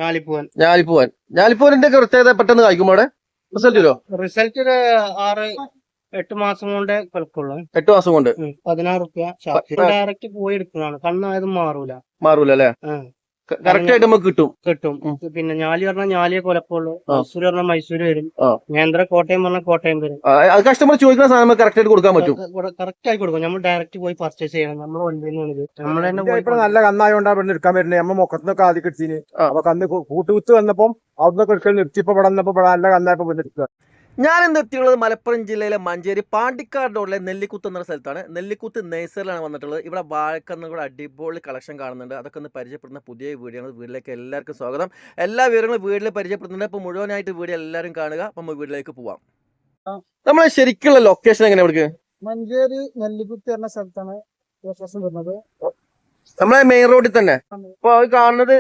ഞാലിപ്പൂവന്റെ പ്രത്യേകത പെട്ടെന്ന് കായ്ക്കുമ്പോ അവിടെ റിസൾട്ട് വരോ? റിസൾട്ട് ഒരു 6-8 മാസം കൊണ്ട് കൊടുക്കുള്ളൂ. 8 മാസം കൊണ്ട് 16 റുപ്യ ഡയറക്റ്റ് പോയി എടുക്കുന്നതാണ്. കണ്ണായത് മാറൂല അല്ലേ? കറക്റ്റ് ആയിട്ട് നമുക്ക് കിട്ടും. പിന്നെ ഞാലി പറഞ്ഞാൽ ഞാലിയെ കൊലപ്പുള്ളൂ, മൈസൂര് പറഞ്ഞാൽ മൈസൂര് വരും, നേന്ത്ര കോട്ടയം പറഞ്ഞാൽ കോട്ടയം വരും. കസ്റ്റമർ ചോദിക്കുന്ന സാധനം കറക്റ്റ് ആയിട്ട് കൊടുക്കാൻ പറ്റും. കറക്റ്റ് ആയി കൊടുക്കും. നമ്മൾ ഡയറക്റ്റ് പോയി പർച്ചേസ് ചെയ്യണം. നമ്മൾ വണ്ടിയിൽ നമ്മൾ തന്നെ നല്ല കന്നായോണ്ടാ ഇവിടെ എടുക്കാൻ വരുന്നത്. നമ്മൾ മുഖത്തൊക്കെ ആദ്യം കിട്ടീന്. അപ്പൊ കന്ന് കൂട്ടുകുത്ത് വന്നപ്പം അവിടുന്ന് എടുക്കൽ നിർത്തിയപ്പോ ഇവിടെ വന്നപ്പോ നല്ല കന്നായപ്പോ എടുക്കുക. ഞാൻ ഇന്ന് എത്തിയുള്ളത് മലപ്പുറം ജില്ലയിലെ മഞ്ചേരി പാണ്ടിക്കാട് റോഡിലെ നെല്ലിക്കുത്ത് എന്ന സ്ഥലത്താണ്. നെല്ലിക്കുത്ത് നെയ്സറിലാണ് വന്നിട്ടുള്ളത്. ഇവിടെ വാഴക്കന്നുകൂടെ അടിപൊളി കളക്ഷൻ കാണുന്നുണ്ട്. അതൊക്കെ ഒന്ന് പരിചയപ്പെടുന്ന പുതിയ വീഡിയോ ആണ്. വീട്ടിലേക്ക് എല്ലാവർക്കും സ്വാഗതം. എല്ലാ വിവരങ്ങളും വീട്ടിൽ പരിചയപ്പെടുന്നുണ്ട്. അപ്പോൾ മുഴുവനായിട്ട് വീഡിയോ എല്ലാവരും കാണുക. അപ്പം നമ്മൾ വീട്ടിലേക്ക് പോവാം. നമ്മളെ ശരിക്കുള്ള ലൊക്കേഷൻ എങ്ങനെ? ഇവിടെ മഞ്ചേരി നെല്ലിക്കുത്ത് എന്ന സ്ഥലത്താണ് വരുന്നത്. നമ്മളെ മെയിൻ റോഡിൽ തന്നെ. അപ്പൊ അത് കാണുന്നത്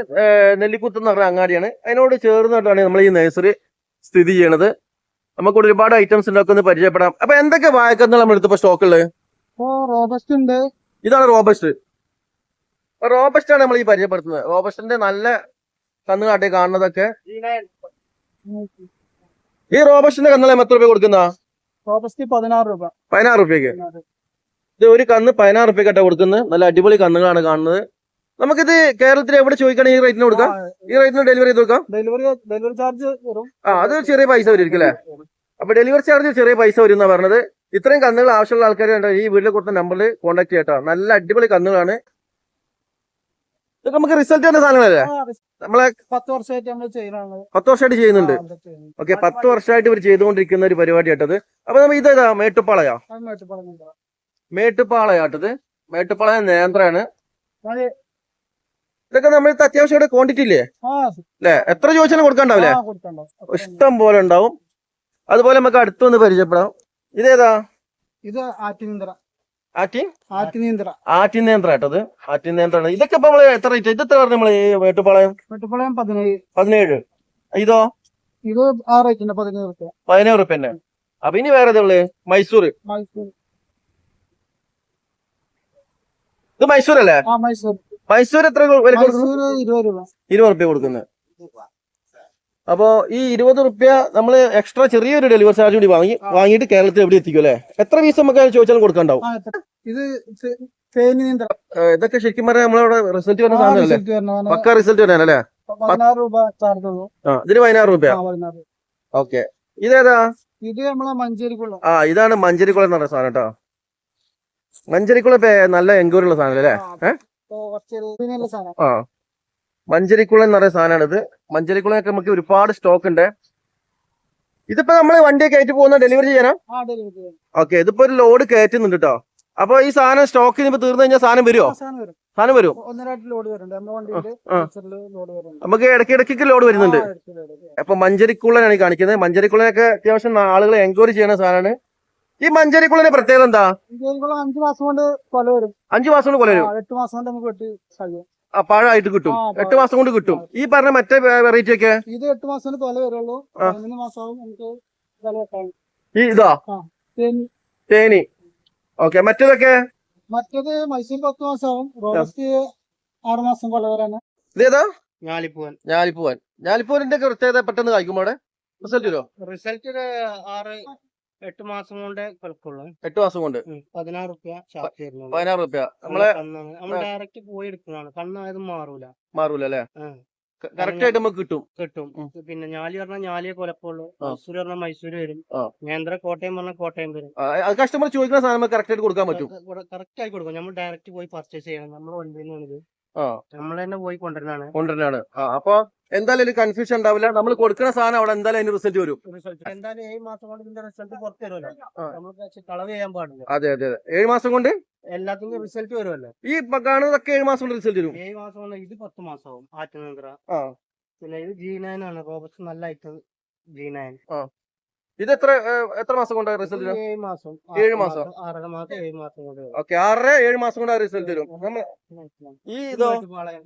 നെല്ലിക്കുത്ത് എന്ന് പറഞ്ഞ അങ്ങാടിയാണ്. അതിനോട് ചേർന്നിട്ടാണ് നമ്മൾ ഈ നഴ്സറി സ്ഥിതി ചെയ്യണത്. നമുക്ക് ഒരുപാട് ഐറ്റംസ് ഉണ്ടാക്കുന്ന പരിചയപ്പെടാം. അപ്പൊ എന്തൊക്കെ വാഴക്കന്ന് നമ്മൾ എടുത്തപ്പോ സ്റ്റോക്ക് ഉള്ളത്? റോബസ്റ്റ് ഉണ്ട്. ഇതാണ് റോബസ്റ്റ്. റോബസ്റ്റ് ആണ് നമ്മൾ ഈ പരിചയപ്പെടുത്തുന്നത്. റോബസ്റ്റിന്റെ നല്ല കന്നുകാട്ടെ കാണുന്നതൊക്കെ. ഈ റോബസ്റ്റിന്റെ കന്നുകൾ എത്ര രൂപ കൊടുക്കുന്ന? റോബസ്റ്റ് 16 രൂപ. 16 രൂപയ്ക്ക്. ഇത് ഒരു കന്ന് 16 രൂപയ്ക്കാണ് കൊടുക്കുന്നത്. നല്ല അടിപൊളി കന്നുകളാണ് കാണുന്നത്. നമുക്കിത് കേരളത്തിൽ എവിടെ ചോദിക്കുകയാണെങ്കിൽ ഈ റേറ്റിന് കൊടുക്കാം. ഈ റേറ്റിന് ഡെലിവറി ചെയ്ത് കൊടുക്കാം. ഡെലിവറി ചാർജ് വരും. അത് ചെറിയ പൈസ വരും അല്ലേ? അപ്പൊ ഡെലിവറി ചാർജ് ചെറിയ പൈസ വരും എന്നാ പറഞ്ഞത്. ഇത്രയും കന്നുകൾ ആവശ്യമുള്ള ആൾക്കാർ ഈ വീട്ടിൽ കൊടുത്ത നമ്പറിൽ കോൺടാക്ട് ചെയ്യട്ടോ. നല്ല അടിപൊളി കന്നുകളാണ്. ഇതൊക്കെ നമുക്ക് റിസൾട്ട് ചെയ്യുന്ന സാധനങ്ങളല്ലേ? നമ്മളെ 10 വർഷമായിട്ട് നമ്മൾ ചെയ്യുന്നതാണ്. 10 വർഷമായിട്ട് ചെയ്യുന്നുണ്ട്. ഓക്കെ, 10 വർഷമായിട്ട് ഇവർ ചെയ്തുകൊണ്ടിരിക്കുന്ന ഒരു പരിപാടി ആട്ടത്. അപ്പൊ നമ്മൾ ഇതേതാ? മേട്ടുപ്പാളയാ? മേട്ടുപ്പാളയാട്ടത്. മേട്ടുപ്പാളയ നേന്ത്രാണ്. ഇതൊക്കെ നമ്മൾ അത്യാവശ്യം ഇവിടെ ക്വാണ്ടിറ്റി ഇല്ലേ? അല്ലെ? എത്ര ചോദിച്ചാലും കൊടുക്കാണ്ടാവില്ലേ? ഇഷ്ടം പോലെ ഉണ്ടാവും. അതുപോലെ നമുക്ക് അടുത്തൊന്ന് പരിചയപ്പെടാം. ഇതേതാ? ഇത് ആറ്റിനേന്ത്ര. ആറ്റിനേന്ത്രാട്ടത്. ആറ്റിനേന്ത്രാണ്. ഇതൊക്കെ ഇപ്പൊ നമ്മള് എത്ര റേറ്റ്? ഇത് എത്ര പറഞ്ഞു നമ്മള്? മേട്ടുപ്പാളയം 17. ഇതോ? ഇത് ആ റേറ്റിന്റെ 17 റുപ്യ തന്നെ. അപ്പൊ ഇനി വേറെ ഏതാ? മൈസൂർ. ഇത് മൈസൂർ അല്ലേ? മൈസൂർ എത്ര വില? 20 റുപ്യ കൊടുക്കുന്നത്. അപ്പോ ഈ 20 റുപ്യ നമ്മള് എക്സ്ട്രാ ചെറിയൊരു ഡെലിവറി ചാർജ് കൂടി വാങ്ങിയിട്ട് കേരളത്തിൽ എവിടെ എത്തിക്കും അല്ലെ? എത്ര പീസ് നമുക്ക് ചോദിച്ചാലും കൊടുക്കാണ്ടാവും. ഇതൊക്കെ ശരിക്കും പറഞ്ഞാൽ നമ്മളവിടെ റിസൾട്ട് വരുന്ന സാധനമല്ലേ? പക്ക റിസൾട്ട് വരാനല്ലേ? 16 രൂപ ചാർജ് ഉള്ളൂ. ഇതിന് 16 റുപ്യ. ഓക്കെ, ഇതേതാ? ഇത് നമ്മളെ മഞ്ചേരിക്കുളം. ഇതാണ് മഞ്ചേരിക്കുളം എന്ന് പറഞ്ഞ സാധനം കേട്ടോ. മഞ്ചേരിക്കുളം നല്ല എൻക്വയറി ഉള്ള സാധനം അല്ലേ? മഞ്ചേരിക്കുളം എന്ന് പറയുന്ന സാധനമാണ് ഇത്. മഞ്ചേരിക്കുളമൊക്കെ നമുക്ക് ഒരുപാട് സ്റ്റോക്ക് ഉണ്ട്. ഇതിപ്പോ നമ്മള് വണ്ടിയൊക്കെ കയറ്റി പോകുന്ന ഡെലിവറി ചെയ്യാനാ? ഓക്കെ, ഇതിപ്പോ ഒരു ലോഡ് കയറ്റുന്നുണ്ട് കേട്ടോ. അപ്പൊ ഈ സാധനം സ്റ്റോക്കിന് ഇപ്പൊ തീർന്നു കഴിഞ്ഞാൽ സാധനം വരുമോ? സാധനം വരും. നമുക്ക് ഇടയ്ക്കിടയ്ക്ക് ലോഡ് വരുന്നുണ്ട്. അപ്പൊ മഞ്ചേരിക്കുളനാണ് ഈ കാണിക്കുന്നത്. മഞ്ചേരിക്കുളനൊക്കെ അത്യാവശ്യം ആളുകൾ എൻക്വയറി ചെയ്യുന്ന സാധനമാണ്. ഈ മഞ്ചേരിക്കുളന്റെ പ്രത്യേകത എന്താ? 5 മാസം കൊണ്ട് കൊല വരും. 5 മാസം കൊണ്ട് കൊല വരും. 8 മാസം കൊണ്ട് നമുക്ക് വെട്ടി കഴിയും. പഴമായിട്ട് കിട്ടും. 8 മാസം കൊണ്ട് കിട്ടും. ഈ പറഞ്ഞ മറ്റേ വെറൈറ്റി ഒക്കെ ഇത് 8 മാസം കൊണ്ട് കൊല വരുള്ളൂ. 11 മാസമാവും നമുക്ക് കൊല വെട്ടാൻ. ഈ ഇതാ തേനി. ഓക്കെ, മറ്റേതൊക്കെ? മറ്റേത് മൈസൂർ 10 മാസമാവും. റോബസ്റ്റ് 6 മാസം കൊല വരാണ്. ഇതേതാ? ഞാലിപ്പൂവൻ. ഞാലിപ്പൂവന്റെ പ്രത്യേകത പെട്ടെന്ന് കായ്ക്കുമ്പോ അവിടെ റിസൾട്ട് വരോ? റിസൾട്ട് ഒരു 6-8 മാസം കൊണ്ട് കൊടുക്കുള്ളൂ. 8 മാസം കൊണ്ട് 16 റുപ്യ ചാർജ് ചെയ്യുന്നു. 16 റുപ്യ. നമ്മൾ ഡയറക്റ്റ് പോയി എടുക്കുന്നതാണ്. കണ്ണായത് മാറൂല അല്ലേ? കറക്റ്റ് ആയിട്ട് നമുക്ക് കിട്ടും. പിന്നെ ഞാലി പറഞ്ഞാൽ ഞാലിയെ കൊലപ്പുള്ളൂ, മൈസൂര് പറഞ്ഞാൽ മൈസൂര് വരും, നേന്ത്ര കോട്ടയം പറഞ്ഞാൽ കോട്ടയം വരും. കസ്റ്റമർ ചോദിക്കുന്ന സാധനം കറക്റ്റ് ആയിട്ട് കൊടുക്കാൻ പറ്റും. കറക്റ്റ് ആയി കൊടുക്കും. നമ്മൾ ഡയറക്റ്റ് പോയി പർച്ചേസ് ചെയ്യണം. നമ്മൾ വണ്ടിയിൽ നമ്മൾ തന്നെ പോയി കൊണ്ടുവരാനാണ്. അപ്പൊ എന്തായാലും ഒരു കൺഫ്യൂഷൻ ഉണ്ടാവില്ല. നമ്മൾ കൊടുക്കുന്ന സാധനം അവിടെ എന്തായാലും അതിന് റിസൾട്ട് വരും. എന്തായാലും 7 മാസം കൊണ്ട് ഇതിന്റെ റിസൾട്ട് പുറത്തു വരുമല്ലോ. നമുക്ക് കളവ് ചെയ്യാൻ പാടില്ല. അതെ 7 മാസം കൊണ്ട് എല്ലാത്തിനും റിസൾട്ട് വരുമല്ലോ. ഈ കാണുന്നതൊക്കെ 7 മാസം കൊണ്ട് റിസൾട്ട് വരും. 7 മാസം കൊണ്ട്. ഇത് 10 മാസമാവും ആറ്റുനേന്ത്ര. പിന്നെ ഇത് G9 ആണ്. റോബസ്റ്റ് നല്ല ഐറ്റം G9. ഇത് എത്ര മാസം കൊണ്ട് റിസൾട്ട് വരും? 7 മാസം. 7 മാസം. 6 മാസം 7 മാസം കൊണ്ട്. ഓക്കെ, 6-7 മാസം കൊണ്ട് റിസൾട്ട് വരും. ഈ ഇതോ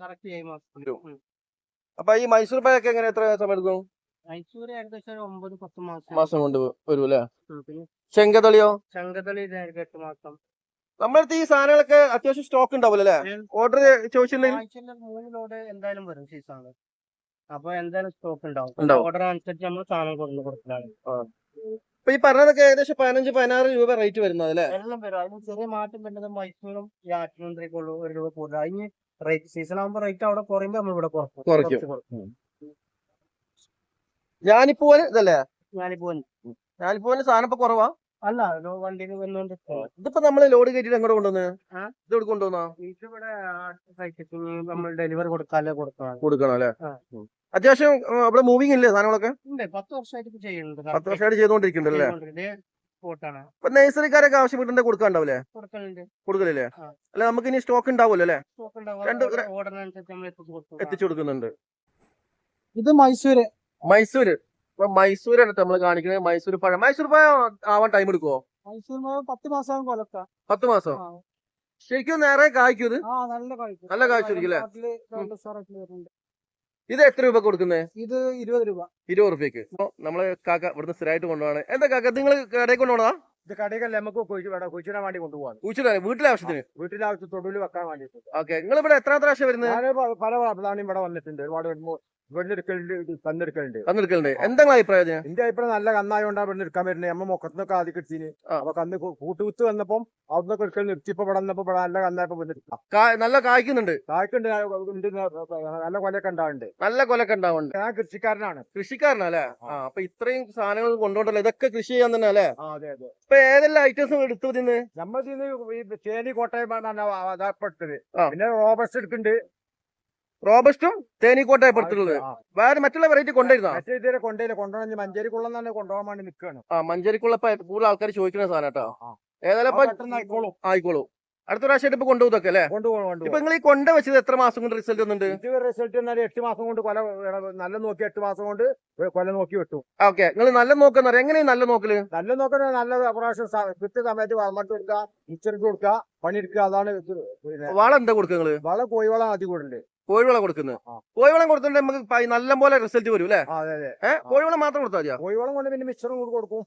കറക്റ്റ് 7 മാസം വരും. അപ്പൊ ഈ മൈസൂർ പായൊക്കെ എങ്ങനെ എത്ര സമയം എടുക്കും? മൈസൂർ ഏകദേശം 9-10 മാസം കൊണ്ട് വരും അല്ലേ? ചെങ്കതളിയോ? ചെങ്കതളി 8 മാസം. നമ്മളടുത്ത് ഈ സാധനങ്ങളൊക്കെ അത്യാവശ്യം സ്റ്റോക്ക് ഉണ്ടാവില്ല അല്ലേ? ഓർഡർ ചോദിച്ചിട്ടുണ്ടെങ്കിൽ 3 ലോഡ് എന്തായാലും വരും. സീസാണ്. അപ്പൊ എന്തായാലും സ്റ്റോക്ക് ഉണ്ടാവും. ഉണ്ടാവും. ഓർഡർ അനുസരിച്ച് നമ്മൾ സാധനം കൊണ്ടു കൊടുക്കലാണ്. ഇപ്പൊ ഈ പറഞ്ഞതൊക്കെ ഏകദേശം 15-16 രൂപ റേറ്റ് വരുന്നത് അല്ലേ? എല്ലാം വരും. അതിന് ചെറിയ മാറ്റം വരുന്നത് മൈസൂരും ഈ ആറ്റിനന്ത്രയ്ക്കുള്ളൂ 1 രൂപ കൂടുതൽ. അതിന് റേറ്റ് സീസൺ ആകുമ്പോൾ റേറ്റ് അവിടെ കുറയുമ്പോൾ നമ്മൾ ഇവിടെ കുറയ്ക്കും. കുറച്ച് കൊടുക്കും. ഞാനിപ്പോ ഇതല്ലേ ഞാനിപ്പോ സാധനം ഇപ്പൊ കുറവാ. അല്ല വണ്ടിയിൽ വന്നുകൊണ്ട് ഇതിപ്പോ നമ്മള് ലോഡ് കയറ്റിട്ട് എങ്ങോട്ട് കൊണ്ടുവന്ന് ആ? ഇത് എവിടെ കൊണ്ടുവന്നാ ഇതിവിടെ നമ്മൾ ഡെലിവറി കൊടുക്കാല്ലേ കൊടുക്കണം. കൊടുക്കണം അല്ലെ? ആ. അത്യാവശ്യം അവിടെ മൂവിങ് ഇല്ലേ സാധനങ്ങളൊക്കെ? ഉണ്ട് 10 വർഷമായിട്ട് ചെയ്യുന്നുണ്ട്. 10 വർഷമായിട്ട് ചെയ്തോണ്ടിരിക്കുന്നുണ്ടല്ലേ? ഇതേ സ്പോട്ടാണ് ഇപ്പൊ നഴ്സറിക്കാരൊക്കെ ആവശ്യം വീട്ടിന്റെ കൊടുക്കാണ്ടാവില്ലേ? കൊടുക്കലുണ്ട്. കൊടുക്കലില്ലേ? ആ. അല്ല നമുക്ക് ഇനി സ്റ്റോക്ക് ഉണ്ടാവുമല്ലോ അല്ലെ? സ്റ്റോക്ക് ഉണ്ടാവും. രണ്ട് ഓർഡറിനനുസരിച്ച് നമ്മൾ എത്തിച്ചു കൊടുക്കുന്നുണ്ട്. ഇത് മൈസൂര്. മൈസൂര് ഇപ്പൊ മൈസൂരാണ് നമ്മൾ കാണിക്കുന്നത്. മൈസൂർ പഴം ആവാൻ ടൈം എടുക്കുവോ? മൈസൂർ 10 മാസം കൊലക്ക. 10 മാസം ശരിക്കും നേരെ കായ്ക്കും ഇത്? നല്ല കായ്ക്കും. നല്ല കായ്ച്ചിരിക്കും അല്ലേ? വരുന്നുണ്ട്. ഇത് എത്ര രൂപ കൊടുക്കുന്നത്? ഇത് 20 രൂപ. 20 റുപ്യക്ക്. നമ്മള് കാക്ക ഇവിടുന്ന് സ്ഥിരമായിട്ട് കൊണ്ടുപോവാണ്. എന്താ കാക്ക നിങ്ങൾ കടയിൽ കൊണ്ടുപോണതാ? ഇത് കടയിലല്ല, നമുക്ക് കുഴിച്ചിടാൻ വേണ്ടി കൊണ്ടുപോകാൻ. കുഴിച്ചിടാൻ വീട്ടിലെ ആവശ്യത്തിന്? വീട്ടിലെ ആവശ്യം തൊടുവിൽ വെക്കാൻ വേണ്ടിട്ട്. ഓക്കെ. നിങ്ങൾ ഇവിടെ എത്ര പ്രാവശ്യം വരുന്നത്? ഞാൻ പല പ്രാവശ്യം ഇവിടെ വന്നിട്ടുണ്ട്. ഒരുപാട് വെള്ളെടുക്കലുണ്ട്, തന്നെടുക്കലുണ്ട്. വന്നിരിക്കലുണ്ട്. എന്താ അഭിപ്രായം? എന്റെ അഭിപ്രായം നല്ല കന്നായോണ്ടാണ് ഇവിടെ എടുക്കാൻ വരുന്നത്. നമ്മ മുഖത്തൊക്കെ ആദ്യം കിട്ടീന്. അപ്പൊ കന്ന് കൂട്ടുകുത്ത് വന്നപ്പം അവിടുന്ന് എടുക്കൽ നിർത്തി. ഇപ്പൊ ഇവിടെ വന്നപ്പോ ഇവിടെ നല്ല കന്നായപ്പോ വന്നിരിക്കാം. നല്ല കായ്ക്കുന്നുണ്ട്. കായ്ക്കുണ്ട്, നല്ല കൊലയൊക്കെ ഉണ്ടാവുന്നുണ്ട്. നല്ല കൊലൊക്കെ ഉണ്ടാവുന്നുണ്ട്. ഞാൻ കൃഷിക്കാരനാണ്. കൃഷിക്കാരനല്ലേ? അപ്പൊ ഇത്രയും സാധനങ്ങൾ കൊണ്ടുപോണ്ടല്ലോ. ഇതൊക്കെ കൃഷി ചെയ്യാൻ തന്നെ അല്ലേ? അതെ അതെ. ഇപ്പൊ ഏതെല്ലാം ഐറ്റംസ് എടുത്തു തിന്ന്? നമ്മതിന്ന് ഈ ചേനി കോട്ടയം അതാപ്പെട്ടത്. പിന്നെ റോബസ്റ്റ് എടുക്കുന്നുണ്ട്. റോബസ്റ്റും തേനീക്കോട്ടയെ പെടുത്തുള്ളത്. വേറെ മറ്റുള്ള വെറൈറ്റി കൊണ്ടുവരുന്ന മറ്റേ ഇതുവരെ കൊണ്ടുപോയി മഞ്ചേരിക്കുള്ള കൊണ്ടുപോകാൻ വേണ്ടി നിൽക്കുകയാണ്. മഞ്ചേരിക്കുള്ള കൂടുതൽ ആൾക്കാർ ചോദിക്കുന്ന സാധനം കേട്ടോ. ഏതായാലും ആയിക്കോളൂ. അടുത്ത പ്രാവശ്യം ഇപ്പൊ കൊണ്ടുപോകുന്നൊക്കെ അല്ലേ? ഇപ്പൊ നിങ്ങൾ ഈ കൊണ്ട വെച്ചത് എത്ര മാസം കൊണ്ട് റിസൾട്ട് വന്നിട്ടുണ്ട്? ഇത് റിസൾട്ട് എന്നാൽ 8 മാസം കൊണ്ട് കൊല നല്ല നോക്കി 8 മാസം കൊണ്ട് കൊല നോക്കി വിട്ടു. ഓക്കെ. നിങ്ങൾ നല്ല നോക്കുന്ന എങ്ങനെയാണ് നല്ല നോക്കല്? നല്ല നോക്കണ നല്ല പ്രാവശ്യം കൃത്യസമയത്ത് വളമിട്ട് കൊടുക്കുക, ഇച്ചിട്ട് കൊടുക്കുക, പണിയെടുക്കുക. അതാണ് പിന്നെ വളം എന്താ കൊടുക്കുക നിങ്ങള്? വളം കോഴിവളം അധികം കൂടുന്നുണ്ട്. കോഴിവളം കൊടുക്കുന്നത്. കോഴിവളം കൊടുത്തിട്ട് നമുക്ക് നല്ല പോലെ റിസൾട്ട് വരും അല്ലേ? അതെ അതെ. കോഴിവളം മാത്രം കൊടുത്താൽ മതിയോ? കോഴിവളം കൊണ്ട് പിന്നെ മിക്സറും കൂടി കൊടുക്കും.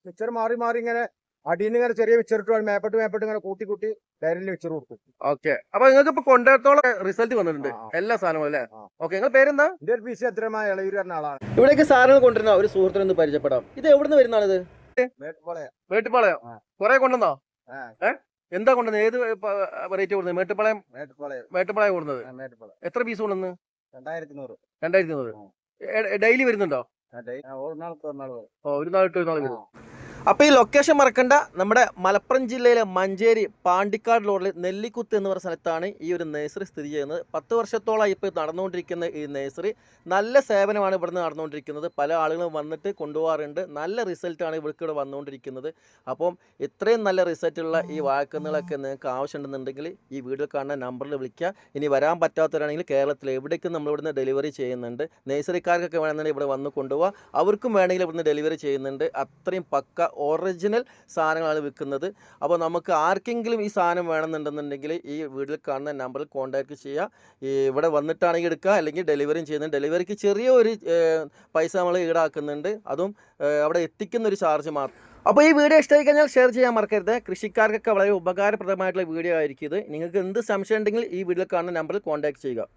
മിക്സർ മാറി മാറി ഇങ്ങനെ അടിയിൽ ഇങ്ങനെ ചെറിയ മിക്സറിട്ട് മേപ്പെട്ട് ഇങ്ങനെ കൂട്ടി ഡയറിയിൽ മിക്സർ കൊടുക്കും. ഓക്കെ. അപ്പൊ നിങ്ങൾക്ക് ഇപ്പൊ കൊണ്ടത്തോളം റിസൾട്ട് വന്നിട്ടുണ്ട് എല്ലാ സാധനവും അല്ലേ? ഓക്കെ. നിങ്ങൾ പേരെന്താ? എന്റെ ഒരു പീസ് എത്രമായ ഇളയൂർ പറഞ്ഞ ആളാണ്. ഇവിടേക്ക് സാധനങ്ങൾ കൊണ്ടുവരുന്ന ഒരു സുഹൃത്തിനൊന്ന് പരിചയപ്പെടാം. ഇത് എവിടുന്ന് വരുന്നതാണ്? ഇത് മേട്ടുപ്പാളയം. കൊറേ കൊണ്ടുവന്നോ? എന്താ കൊണ്ടുവന്നത്? ഏത് വെറൈറ്റി കൊടുക്കുന്നത്? മേട്ടുപ്പാളയം കൊടുക്കുന്നത്. എത്ര പീസ് കൊണ്ടുവന്ന്? 2100. ഡെയിലി വരുന്നുണ്ടോ? ഒരു നാൾ ഇട്ട് ഒരു നാൾ വരും. അപ്പോൾ ഈ ലൊക്കേഷൻ മറക്കണ്ട. നമ്മുടെ മലപ്പുറം ജില്ലയിലെ മഞ്ചേരി പാണ്ടിക്കാട് റോഡിൽ നെല്ലിക്കുത്ത് എന്ന് പറയുന്ന സ്ഥലത്താണ് ഈ ഒരു നഴ്സറി സ്ഥിതി ചെയ്യുന്നത്. 10 വർഷത്തോളമായി ഇപ്പോൾ നടന്നുകൊണ്ടിരിക്കുന്ന ഈ നഴ്സറി നല്ല സേവനമാണ് ഇവിടുന്ന് നടന്നുകൊണ്ടിരിക്കുന്നത്. പല ആളുകളും വന്നിട്ട് കൊണ്ടുപോകാറുണ്ട്. നല്ല റിസൾട്ടാണ് ഇവിടേക്കൂടെ വന്നുകൊണ്ടിരിക്കുന്നത്. അപ്പം ഇത്രയും നല്ല റിസൾട്ടുള്ള ഈ വാഴക്കന്നുകളൊക്കെ നിങ്ങൾക്ക് ആവശ്യമുണ്ടെന്നുണ്ടെങ്കിൽ ഈ വീഡിയോ കാണുന്ന നമ്പറിൽ വിളിക്കുക. ഇനി വരാൻ പറ്റാത്തവരാണെങ്കിൽ കേരളത്തിൽ എവിടേക്കും നമ്മളിവിടുന്ന് ഡെലിവറി ചെയ്യുന്നുണ്ട്. നഴ്സറിക്കാർക്കൊക്കെ വേണമെന്നുണ്ടെങ്കിൽ ഇവിടെ വന്ന് കൊണ്ടുപോകാം. അവർക്കും വേണമെങ്കിൽ ഇവിടുന്ന് ഡെലിവറി ചെയ്യുന്നുണ്ട്. അത്രയും പക്ക ഒറിജിനൽ സാധനങ്ങളാണ് വിൽക്കുന്നത്. അപ്പോൾ നമുക്ക് ആർക്കെങ്കിലും ഈ സാധനം വേണമെന്നുണ്ടെന്നുണ്ടെങ്കിൽ ഈ വീഡിയോയിൽ കാണുന്ന നമ്പറിൽ കോൺടാക്ട് ചെയ്യുക. ഇവിടെ വന്നിട്ടാണെങ്കിൽ എടുക്കുക, അല്ലെങ്കിൽ ഡെലിവറിയും ചെയ്യുന്നുണ്ട്. ഡെലിവറിക്ക് ചെറിയൊരു പൈസ നമ്മൾ ഈടാക്കുന്നുണ്ട്. അതും അവിടെ എത്തിക്കുന്ന ഒരു ചാർജ് മാത്രം. അപ്പോൾ ഈ വീഡിയോ ഇഷ്ടമായി കഴിഞ്ഞാൽ ഷെയർ ചെയ്യാൻ മറക്കരുത്. കൃഷിക്കാർക്കൊക്കെ വളരെ ഉപകാരപ്രദമായിട്ടുള്ള വീഡിയോ ആയിരിക്കും ഇത്. നിങ്ങൾക്ക് എന്ത് സംശയം ഉണ്ടെങ്കിൽ ഈ വീഡിയോയിൽ കാണുന്ന നമ്പറിൽ കോൺടാക്ട് ചെയ്യുക.